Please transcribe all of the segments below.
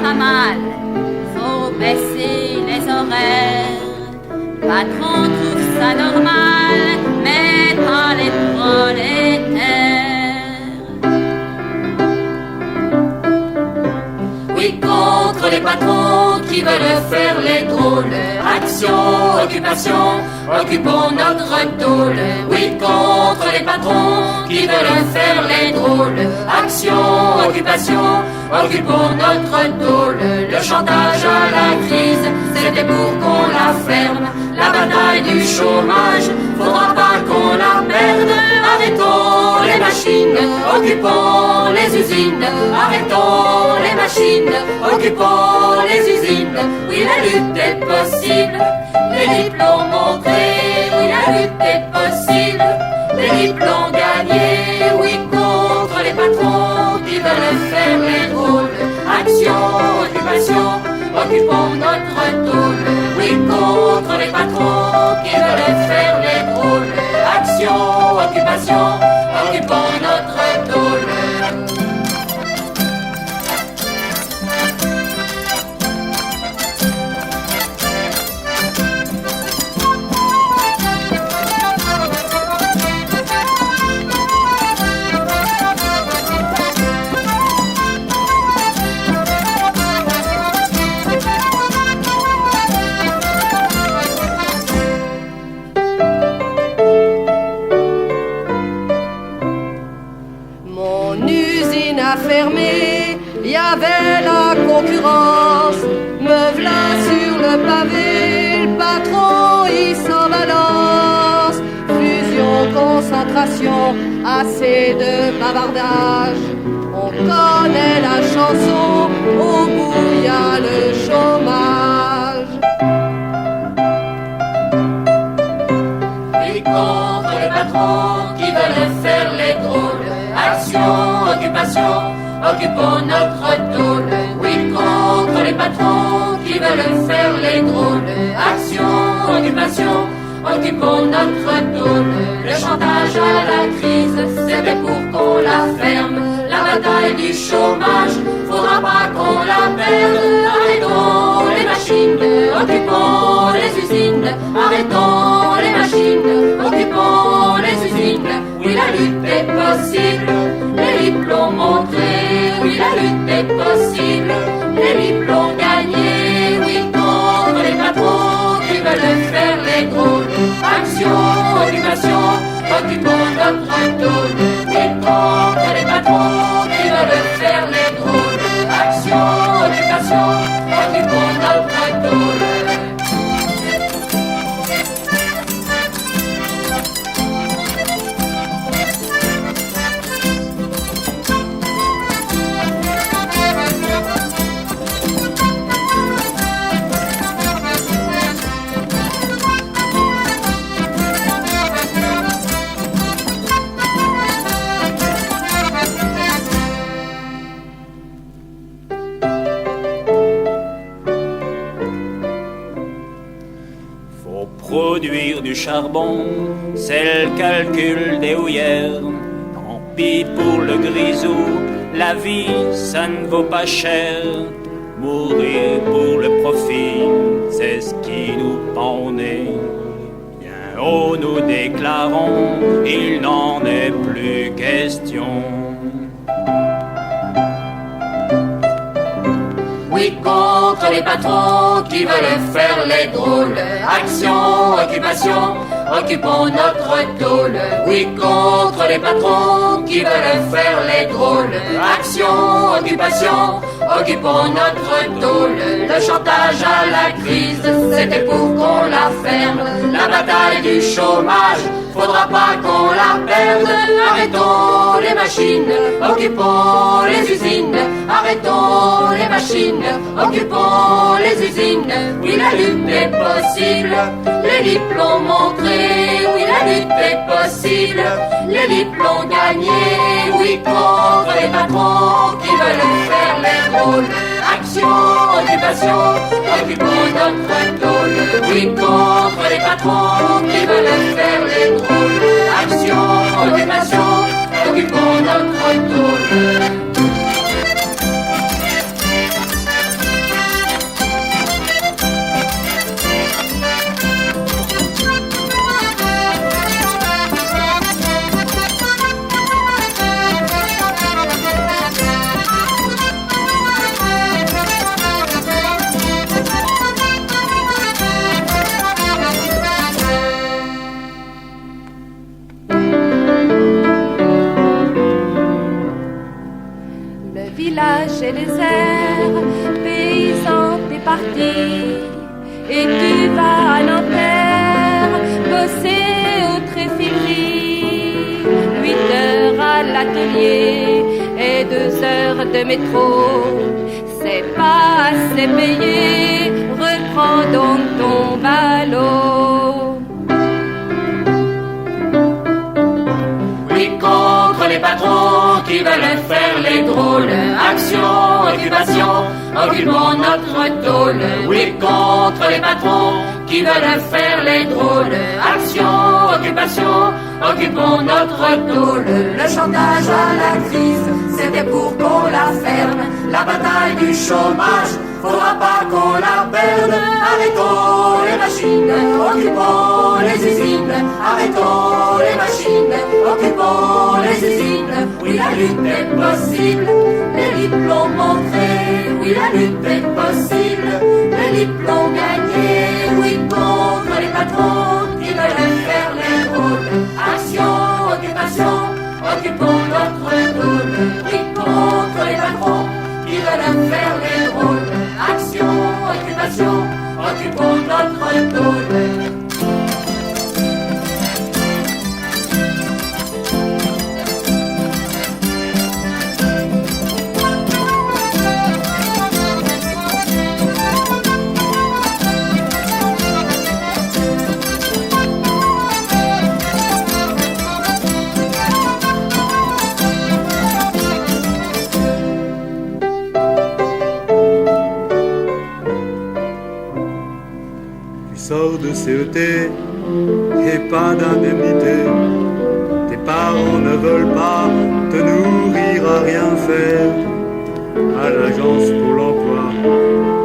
va mal, faut baisser les horaires. Patron trouve ça normal, mais pas les prolétaires. Oui, contre les patrons qui veulent faire les drôles. Action, occupation, occupons notre tôle. Oui, contre les patrons qui veulent faire les drôles. Action, occupation, occupons notre tôle. Le chantage à la crise, c'était pour qu'on la ferme. La bataille du chômage, faudra pas qu'on la perde. Arrêtons les machines, occupons les usines. Arrêtons les machines, occupons les usines. Oui, la lutte est possible, les diplômes montré. Oui, la lutte est possible, les diplômes gagnés. Oui, contre les patrons qui veulent faire les drôles. Action, occupation, occupons notre tôle. Oui, contre les patrons qui veulent faire les drôles. Action, occupation, occupons notre tôle. Fermé, il y avait la concurrence. Me v'là sur le pavé, le patron il s'en balance. Fusion, concentration, assez de bavardage. On connaît la chanson, au bout y a le chômage. Et contre les patrons qui veulent faire les drôles. Action, occupation, occupons notre tôle. Oui, contre les patrons qui veulent faire les drôles. Action, occupation, occupons notre tôle. Le chantage à la crise, c'était pour qu'on la ferme. La bataille du chômage, faudra pas qu'on la perde. Arrêtons les machines, occupons les usines. Arrêtons les machines, occupons les usines. Oui, la lutte est possible, les diplômes montrés. Oui, la lutte est possible, les diplômes gagnés. Oui, contre les patrons qui veulent faire les drôles. Action, occupation, occupons notre tôle. Oui, contre les patrons qui veulent faire les drôles. Action, occupation, occupons notre tôle. Produire du charbon, c'est le calcul des houillères. Tant pis pour le grisou, la vie ça ne vaut pas cher. Mourir pour le profit, c'est ce qui nous pend au nez. Bien haut nous déclarons, il n'en est plus question. Oui, contre les patrons qui veulent faire les drôles. Action, occupation, occupons notre tôle. Oui, contre les patrons qui veulent faire les drôles. Action, occupation, occupons notre tôle. Le chantage à la crise, c'était pour qu'on la ferme. La bataille du chômage, faudra pas qu'on la perde. Arrêtons les machines, occupons les usines. Arrêtons les machines, occupons les usines. Oui, la lutte est possible, les diplômes montrés. Oui, la lutte est possible, les diplômes gagnés. Oui, contre les patrons qui veulent faire les drôles. Action, occupation, occupons notre tôle. Oui, contre les patrons qui veulent faire les drôles. Action, occupation, occupons notre tôle. villages et les airs, paysans des partis. Et tu vas à Nanterre, bosser au tréfilerie. 8 heures à l'atelier et 2 heures de métro. C'est pas assez payé, reprends donc ton ballot. Oui, contre les patrons qui veulent faire les drôles. Action, occupation, occupons notre tôle. Oui, contre les patrons qui veulent faire les drôles. Action, occupation, occupons notre tôle. Le chantage à la crise, c'était pour qu'on la ferme. La bataille du chômage, faudra pas qu'on la perde. Arrêtons les machines, occupons les usines. Arrêtons les machines, occupons les usines. Oui, la lutte est possible, les libres l'ont montré. Oui, la lutte est possible, les libres l'ont gagné. Oui, contre les patrons qui veulent faire les rôles. Action, occupation, occupons notre tôle. Oui, contre les patrons qui veulent faire les rôles. Action, occupation, occupons notre tôle. Sors de CET et pas d'indemnité. Tes parents ne veulent pas te nourrir à rien faire. À l'agence Pôle emploi,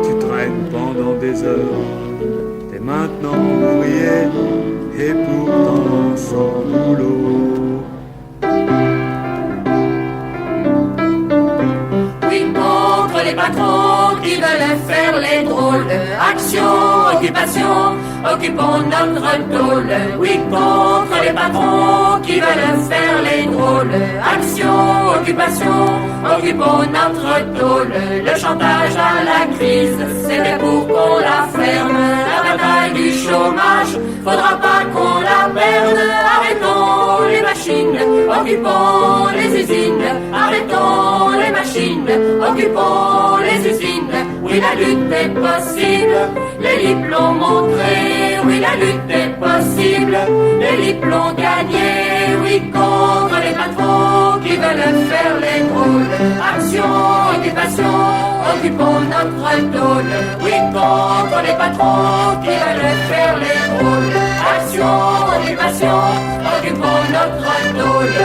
tu traînes pendant des heures. T'es maintenant ouvrier et pourtant sans boulot. Oui, contre les patrons qui veulent faire les drôles. Action, occupation, occupons notre tôle. Oui, contre les patrons qui veulent faire les drôles. Action, occupation, occupons notre tôle. Le chantage à la crise, c'était pour qu'on la ferme. La bataille du chômage, faudra pas qu'on la perde. Arrêtons les machines, occupons les usines. Arrêtons les machines, occupons les usines. Oui, la lutte est possible, les libres l'ont montré. Oui, la lutte est possible, les libres l'ont gagné. Oui, contre les patrons qui veulent faire les drôles. Action, occupation, occupons notre tôle. Oui, contre les patrons qui veulent faire les drôles. Action, occupation, occupons notre tôle.